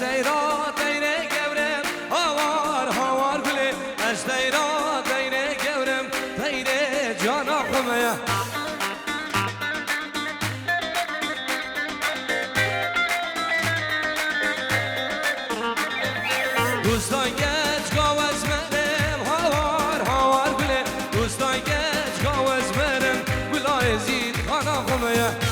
اشتیرا دیره گورم هاوار گله اشتیرا دیره گورم دیره جانا خمه دوستان گچ گاوز مرم هاوار گله دوستان گچ گاوز مرم گلای زید خانا خمه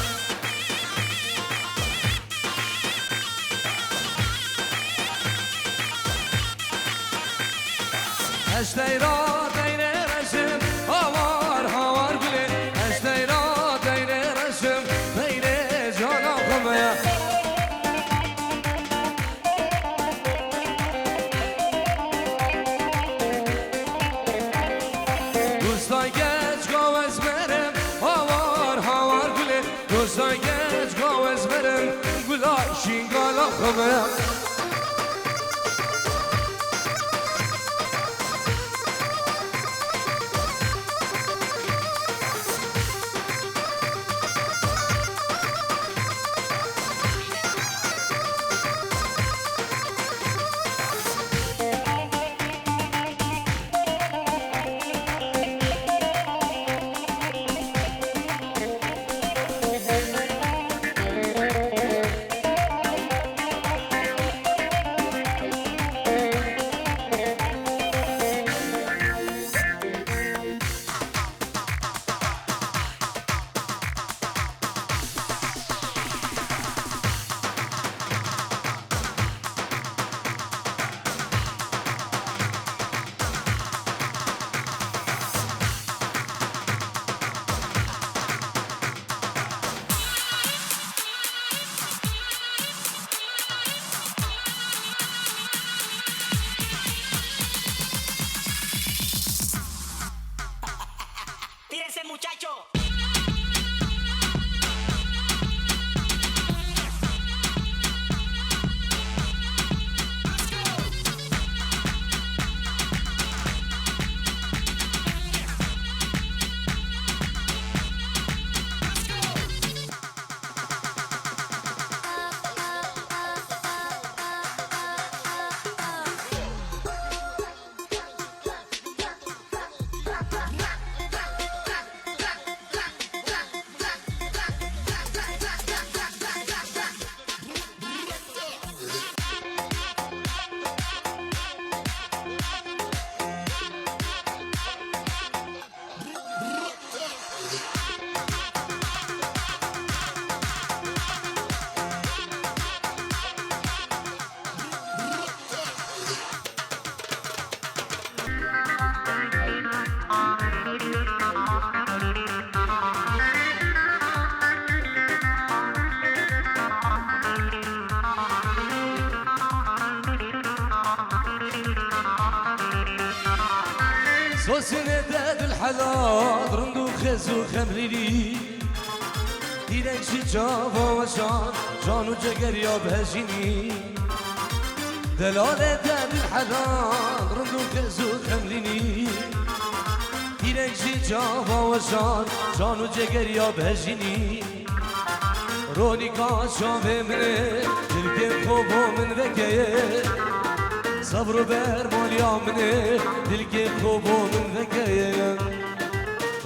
اشتیرا دیره رشم هاوار گله اشتیرا دیره رشم دیره جانا خمه دوستان گچ گاوز مرم هاوار گله دوستان گچ گاوز مرم گلای شینگالا خمه ¡Tírense, muchacho! سوسنة داد الحلال رندو خزو خمريلي دينك شي جافا وشان جانو جگر يا بهجيني دلالة داد الحلال رندو خزو خمريلي دينك شي جافا وشان جانو جگر يا بهجيني روني كاشا بمنه دلك خوبو من وكيه صبر برمال يا منه دلك خوبو من ذكيه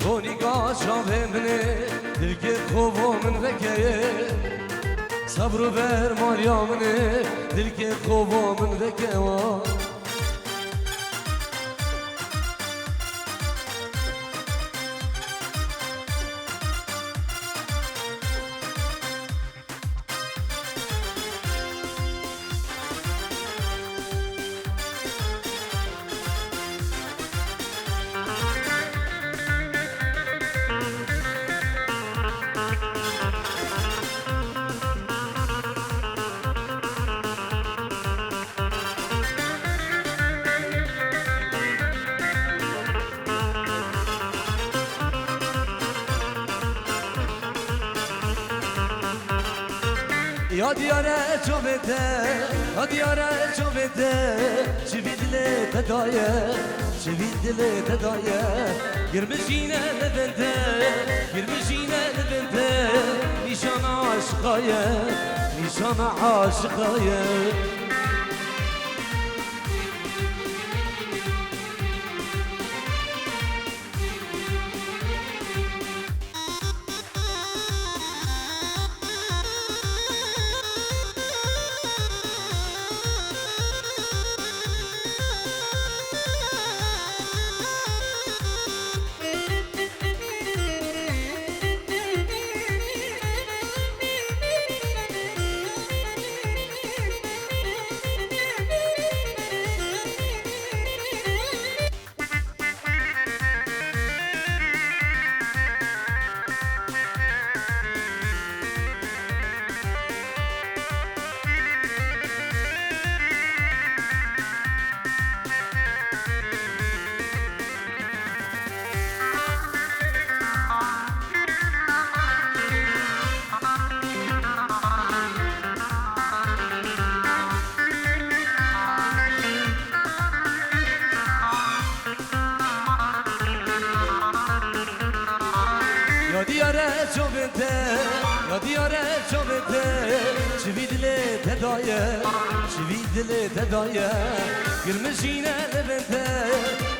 روني قاشا منه دلك خوبو من ذكيه صبر برمال يا منه دلك خوبو من ذكيه یا دیاره چو بده یا دیاره چو بده چی دل تدایه چی دل تدایه گرمشینه لبنده گرمشینه لبنده نیشان عاشقایه نیشان عاشقایه دیاره چو بنده یا دیاره چو بنده چوی دل تدایه چوی دل تدایه گرمشینه لبنده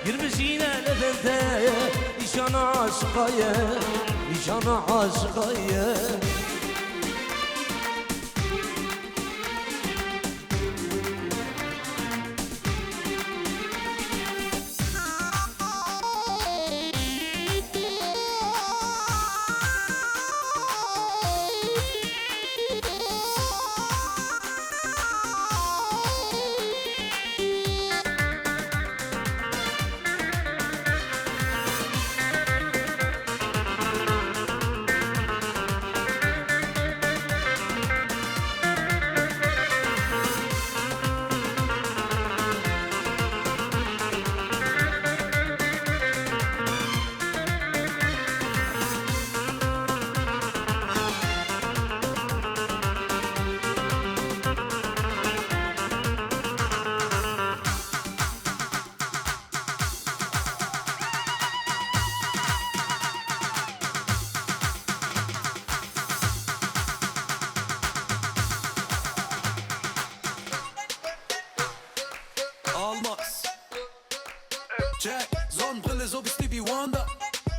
گرمشینه لبنده ایشان عاشقایه ایشان عاشقایه Jack, Sonnenbrille so wie Stevie Wonder.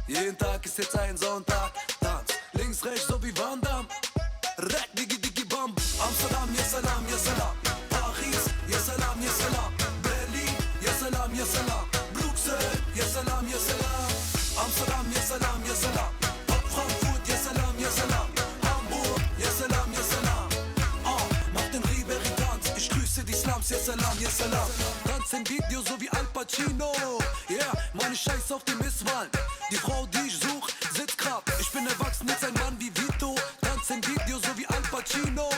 Jeden Tag ist jetzt ein Sonntag. Tanz, links, rechts so wie Van Damme. Rack, digi, digi, bam. Amsterdam, ya salam, ya salam. Paris, ya salam, ya salam. Berlin, ya salam, ya salam. Bruxelles, ya salam, ya salam. Amsterdam, ya salam, ya salam. Frankfurt, ya salam, ya salam. Hamburg, ya salam, ya salam. Mach den Ribéry-Tanz. Ich grüße die Slums, ya salam, ya salam. Tanz im Video so wie Al Pacino. Yeah, meine Scheiß auf die Misswahlen. Die Frau, die ich such, sitzt grad. Ich bin erwachsen, jetzt ein Mann wie Vito. Tanz im Video so wie Al Pacino.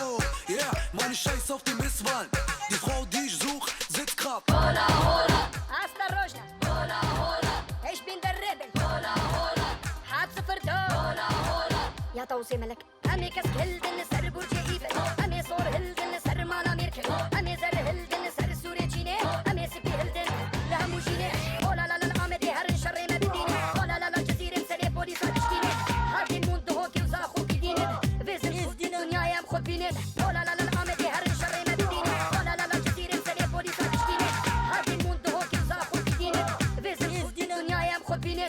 Yeah, meine Scheiß auf die Misswahlen. Die Frau, die ich such, sitzt grad. Hola, hola. Hasta Roja. Hola, hola. Ich bin der Rebel. Hola, hola. Hat صفر دو. Hola, hola. يا توصي ملك. أمي كس هلدن سر برج إيفل. أمي صور هلدن سر مالا ميركل. أمي زر هلدن سر سوري جيني. أمي سبي هلدن لها موجيني. Hola la la آمدي هرن شر ما بديني. Hola la la جزيرة سري بوليس هتشتيني. هادي الموند هوكي وزاخو بديني. فيزن الدنيا يا مخد بيني. Hola la la آمدي هرن شر ما بديني. Hola la la جزيرة سري بوليس هتشتيني. هادي الموند هوكي وزاخو بديني. فيزن الدنيا يا مخد بيني.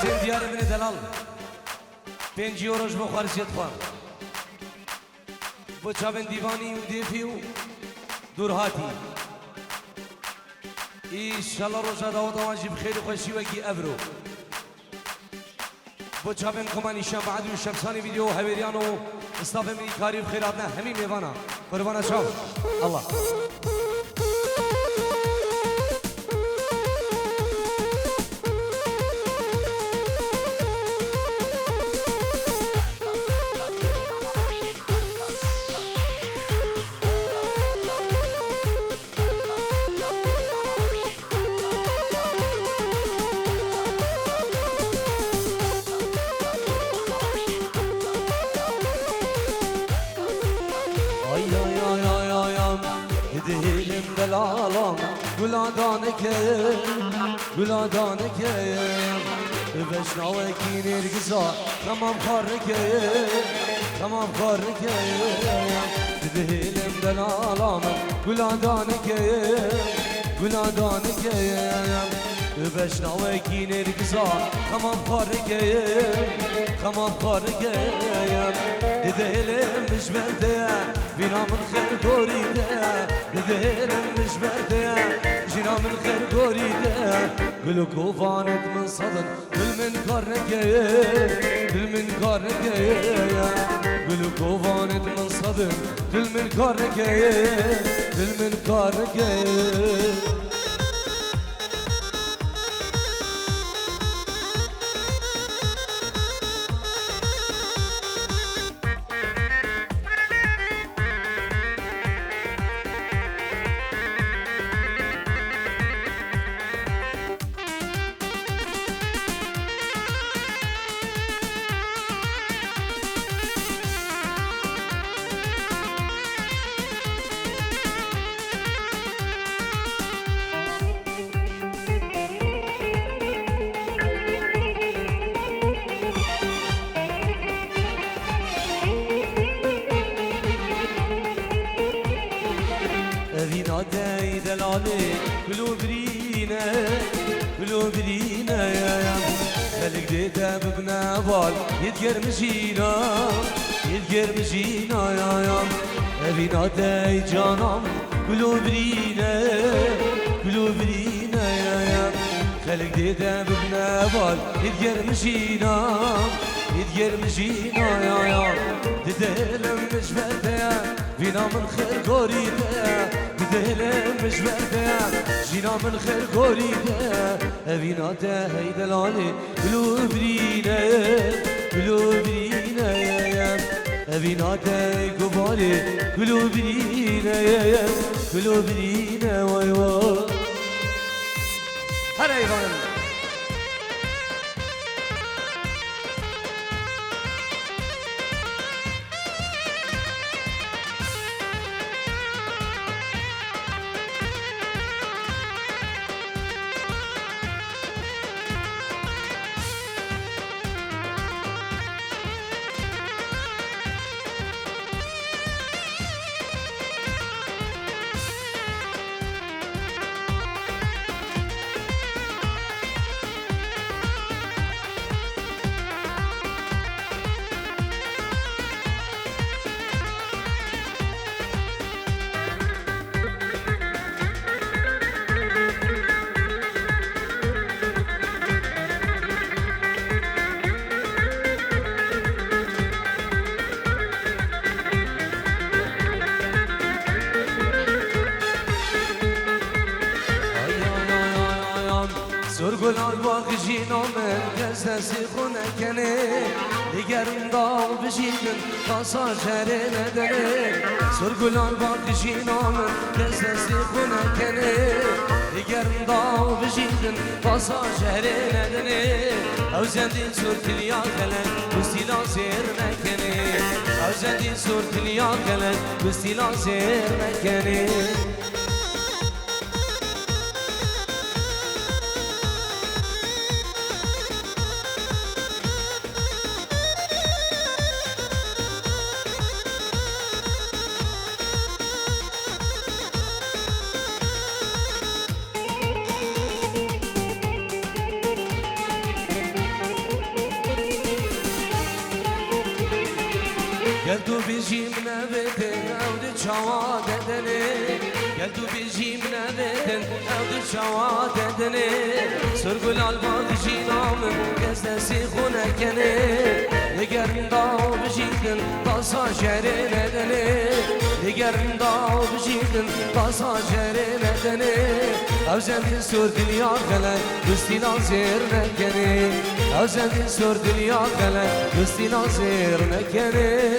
زين دياري من دلال بنجي وروج بخارجيت خواه بچاوین دیوانی و دیفی و دور هاتی ایشالله روزا داود آنجی بخیر و خوشی وگی ابرو بچاوین کمانی شب بعد و شمسانی ویدیو هویریان و استاف امریکاری بخیراتنا همین میوانا قربان شام الله ay Dilim delalam Guladane ke Beşnave kinir giza Tamam karri ke Dilim delalam Guladane ke Beşnave kinir giza Tamam karri ke Dilim müşberde Binamın kher goride Dilim müşberde Binamın kher goride Gülü kuvanet min sadın Gül min karneke Gülü kuvanet min sadın Gül min karneke Evina dey delali Gülü birine Helik de bibne val Yedgermişina Evina dey canam Gülü birine Helik de bibne val Yedgermişina Didelim müşberde Binamın kher goride Didelim müşberde Jinamın kher goride Evina de heydelali Gülü birine Evina de gubali Gülü birine Vay vay Her eyvallah Sorgular bakışına men Kezdesi khunekene Digerim dağ bişidin Kasa şerine dene Sorgular bakışına men Kezdesi khunekene Digerim dağ bişidin Kasa şerine dene Evzendin surtil ya gelen Bustila seyir mekene Evzendin surtil ya gelen Bustila seyir mekene Gel tu bizimle beden evde çava dedene Gel tu bizimle beden evde çava dedene Sorgul alma dişinamın gezdesi khunekene Digerim dağ bişidin kasa şerine dene Digerim dağ bişidin kasa şerine dene Evzendin sordil ya gelen Güstila zirne kene Evzendin sordil ya gelen Güstila zirne kene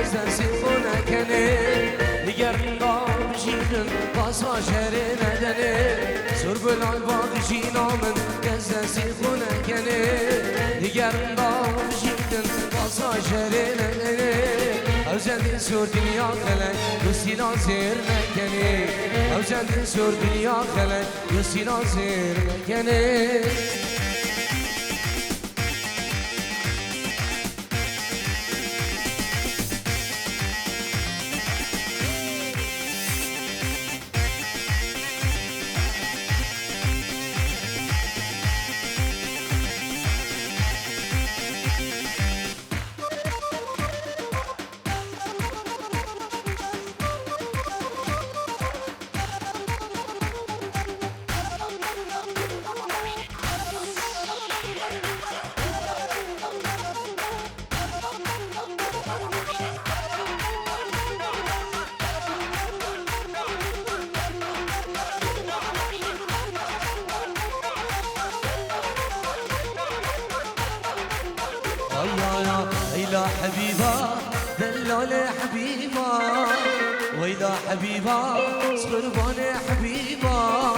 گزدسی خونه کنه دیگر نام بجیدم باسا شهره ندنه سرگلال باقی نامن گزدسی خونه کنه دیگر نام بجیدم باسا شهره ندنه او زندین سور دنیا خلق دوستینا زیر نکنه او زندین سور دنیا خلق دوستینا زیر نکنه ويلا حبيبة دلالة حبيبة ويلا حبيبة صغربانة حبيبة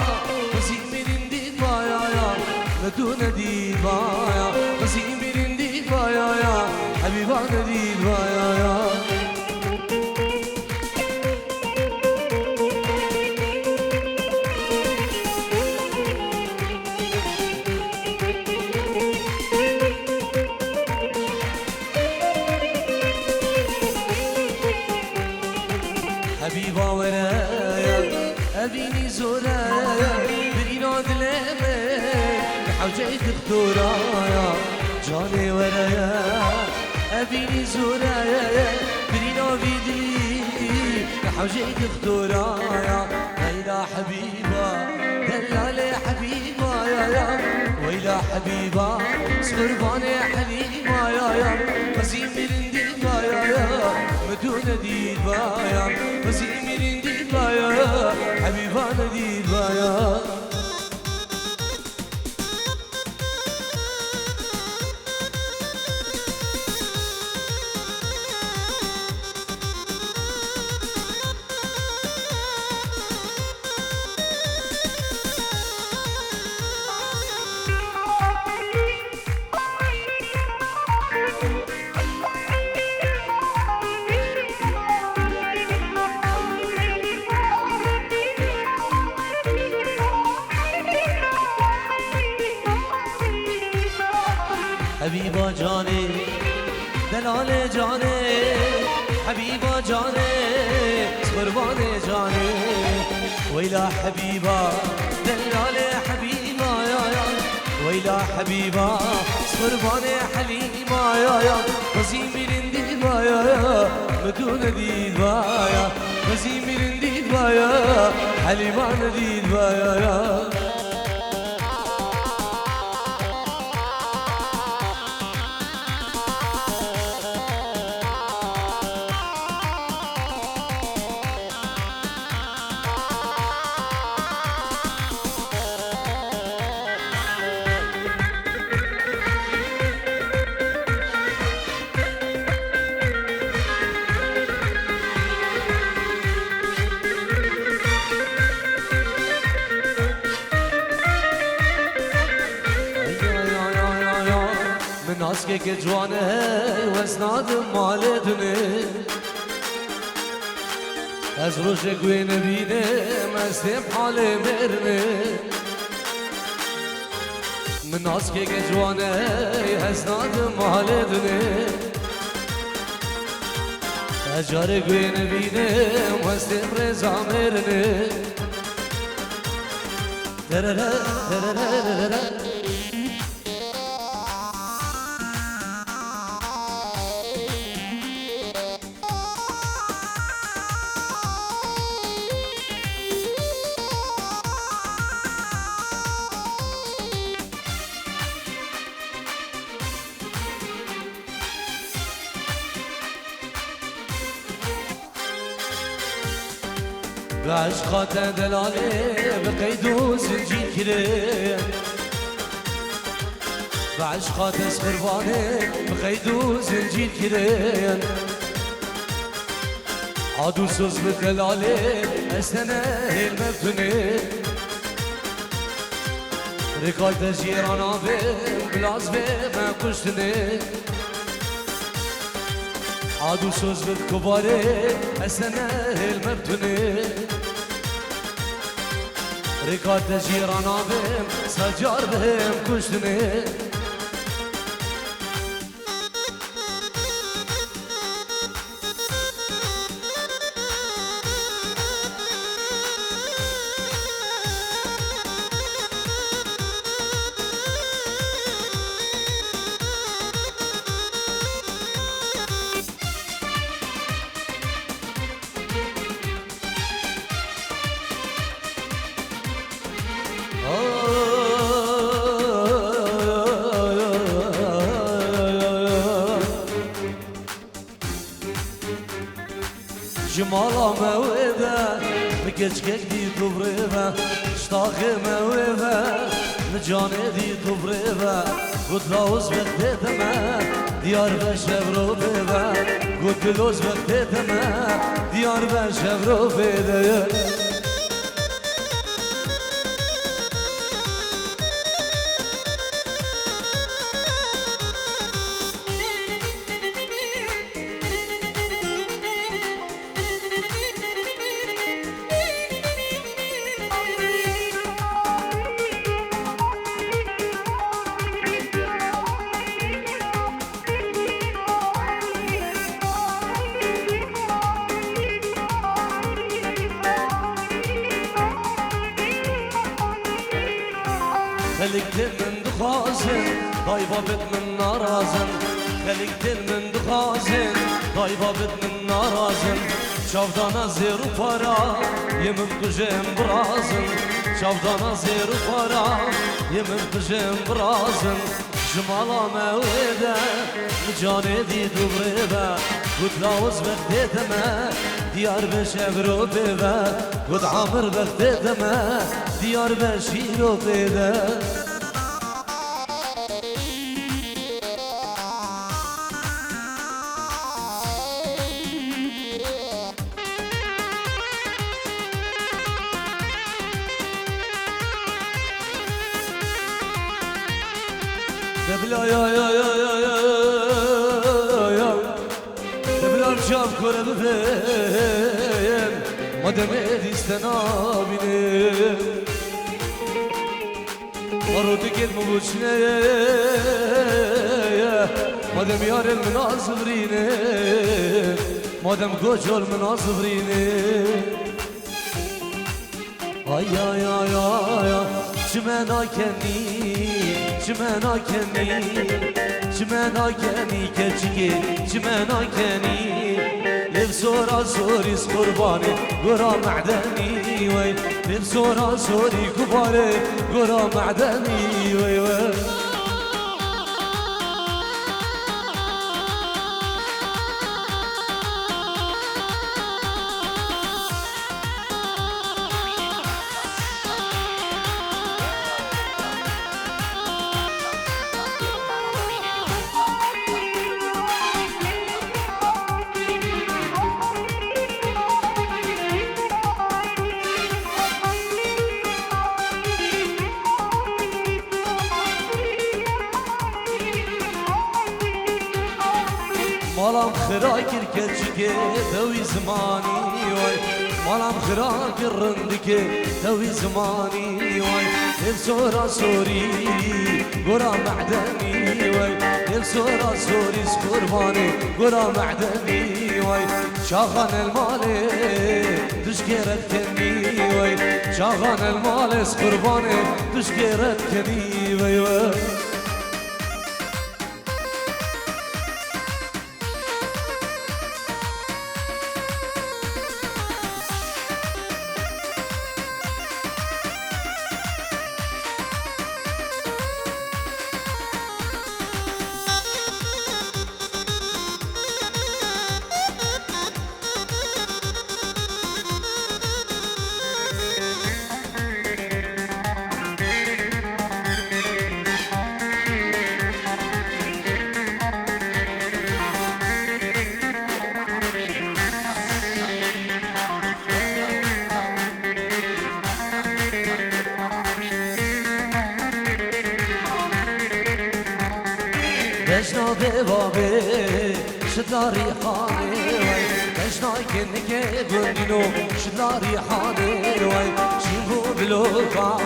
وزين من ديبا يا مدونة ديبا يا وزين من ديبا يا حبيبة ديبا يا حبيبة ورايا أبيني زورايا برينا دلامي حوجيت خطورايا جاني ورايا أبيني زورايا برينا بيدي حوجيت خطورايا ويلا حبيبة دلالي حبيبة يا ويلا حبيبة صغرباني حليمة يا قسيم برندي يا مدونة ديبا يا قسيم برندي يا حبيبة ديبا يا حبيبة جاني دلال جاني حبيبة جاني صغرباني جاني ويلا حبيبة دلال حبيبة يا ويلا حبيبة صغرباني حليمة يا وزين برنديبة يا مدونة ديبا يا وزين برنديبة يا حليمة ديبا يا ناسکه که جوانه وزناد مال دونه از روش گوی نبینه مستم حال مرنه من ناسکه که جوانه وزناد مال دونه از جار گوی نبینه مستم رزا مرنه تررر تررر بعشقات دلاله بقيد وزنجير كده بعشقات سخربانه بقيد وزنجير كده عادو سوز بدلالي استنى المبتني ركايت جيرانا بلاز ما كشتني عادو سوز بالكباري استنى المبتني ركايت جيرانا سجار بهم كشتني جمالا مويبة مكتش دي كبريبة اشتاقي مويبة نجاني دي كبريبة قد لوز بختتما ديار بشبرو بيبة قد لوز بختتما ديار بشبرو بيبة خليك دل من دخازن طيبة بد من نارازن خليك دل من دخازن طيبة بد من نارازن شافدانا زير وفرا يمن قجم برازن شافدانا زير وفرا يمن قجم برازن جمالا مويدة مجاني دي دبريبة قد لاوز بختتما ديار بشبرو بيبة قد عامر بختتما ديار بشيرو بيبة دبلا يا دبلا مشاف كرة بفين ما دميت استنابيني مرودك المبوشنة ما دم يار المناصبريني ما دم قجر المناصبريني يا شمانا كني كچكي شمانا كني لبسورا سوري قرباني قرا معدني وي لبسورا سوري كباري قرا معدني وي مالام خراكر كتشكي توي زماني واي مالام خراكر رندكي توي زماني واي السورة سوري قرا معدني واي السورة سوري سقرباني قرا معدني واي شاغن المالي تشكيرت كني واي شاغن المالي سقرباني تشكيرت كني واي دشنا به بابه شداری خانه وای دشنا کنگه گندینو شداری خانه وای چیمو بلوکا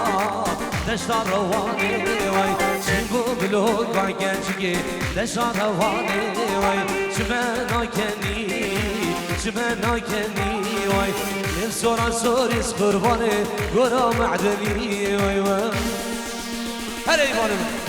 دشنا روانه وای چیمو بلوکا گنجگه دشنا روانه وای چمنا کنی چمنا کنی وای نفسورا سوریس قربانه گورا معدنی وای وای هلا ایمانه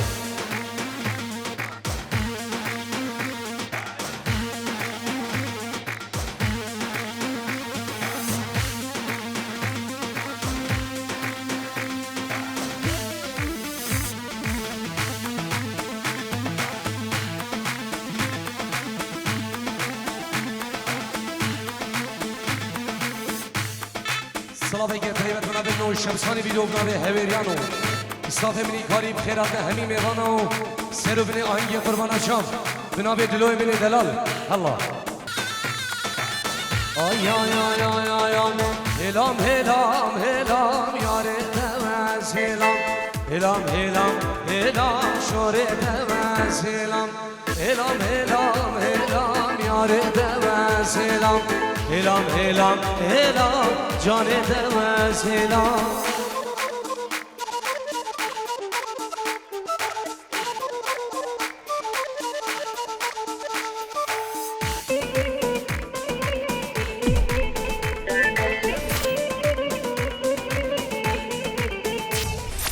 صلافه که طیبت منابع نو شمسانی ویدیو بنابع هویریانو استاف منی کاری بخیرات همین میوانو سرو بنی آهنگی قربان شام بنابع دلوی بنی دلال الله آی آی آی آی آی آی هلام هلام هلام یاره دمز هلام هلام هلام هلام شوره دمز هلام هلام هلام هلام یاره دمز هلام هلام هلام هلام جان دمز هلام